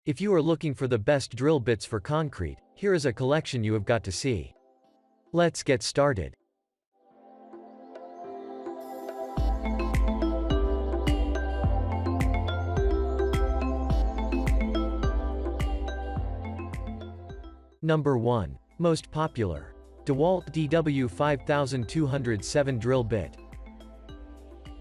If you are looking for the best drill bits for concrete, here is a collection you have got to see. Let's get started. Number 1. Most popular. DEWALT DW5207 drill bit.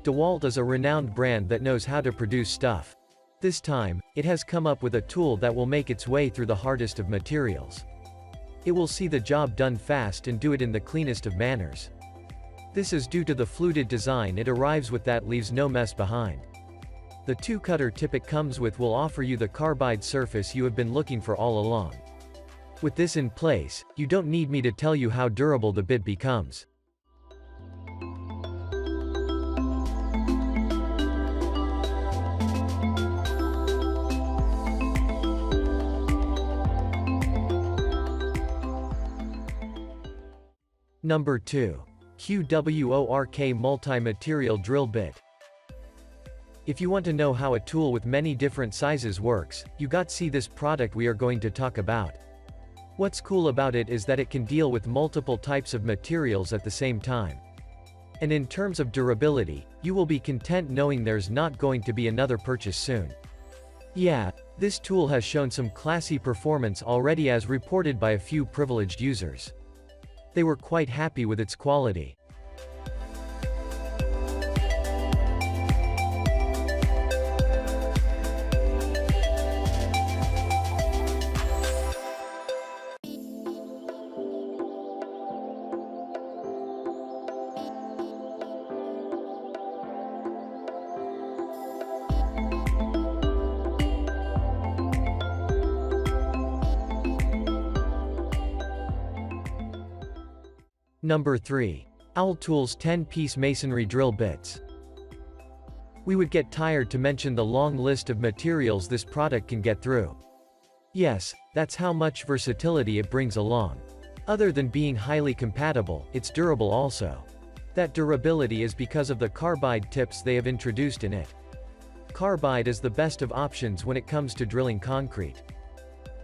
DEWALT is a renowned brand that knows how to produce stuff. This time, it has come up with a tool that will make its way through the hardest of materials. It will see the job done fast and do it in the cleanest of manners. This is due to the fluted design it arrives with that leaves no mess behind. The 2-cutter tip it comes with will offer you the carbide surface you have been looking for all along. With this in place, you don't need me to tell you how durable the bit becomes. Number 2. QWORK Multi-Material Drill Bit. If you want to know how a tool with many different sizes works, you got to see this product we are going to talk about. What's cool about it is that it can deal with multiple types of materials at the same time. And in terms of durability, you will be content knowing there's not going to be another purchase soon. Yeah, this tool has shown some classy performance already as reported by a few privileged users. They were quite happy with its quality. Number 3. OWL Tools 10-piece masonry drill bits. We would get tired to mention the long list of materials this product can get through. Yes, that's how much versatility it brings along. Other than being highly compatible, it's durable also. That durability is because of the carbide tips they have introduced in it. Carbide is the best of options when it comes to drilling concrete.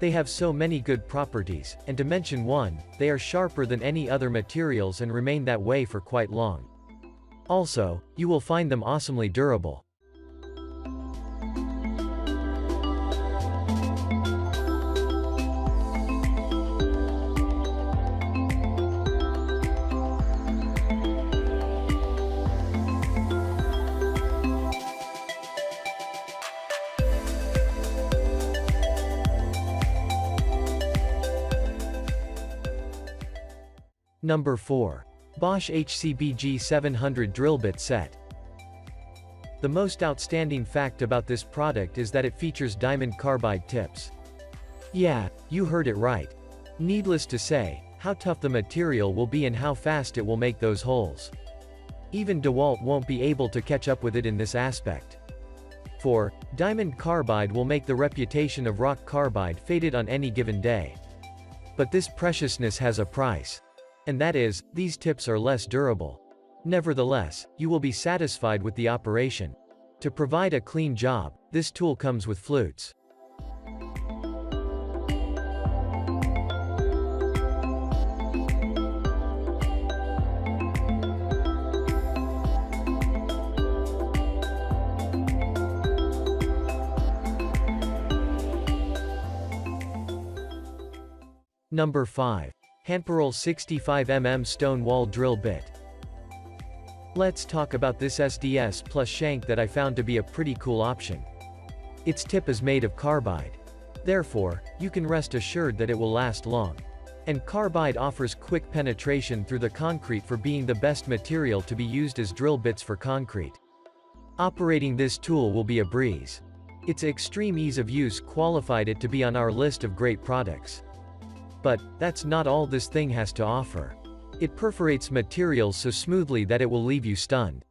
They have so many good properties, and to mention one, they are sharper than any other materials and remain that way for quite long. Also, you will find them awesomely durable. Number 4. Bosch HCBG 700 Drill Bit Set. The most outstanding fact about this product is that it features diamond carbide tips. Yeah, you heard it right. Needless to say, how tough the material will be and how fast it will make those holes. Even DEWALT won't be able to catch up with it in this aspect. For, diamond carbide will make the reputation of rock carbide faded on any given day. But this preciousness has a price. And that is, these tips are less durable. Nevertheless, you will be satisfied with the operation. To provide a clean job, this tool comes with flutes. Number 5. Hanperal 65mm Stone Wall Drill Bit. Let's talk about this SDS plus shank that I found to be a pretty cool option. Its tip is made of carbide. Therefore, you can rest assured that it will last long. And carbide offers quick penetration through the concrete for being the best material to be used as drill bits for concrete. Operating this tool will be a breeze. Its extreme ease of use qualified it to be on our list of great products. But, that's not all this thing has to offer. It perforates materials so smoothly that it will leave you stunned.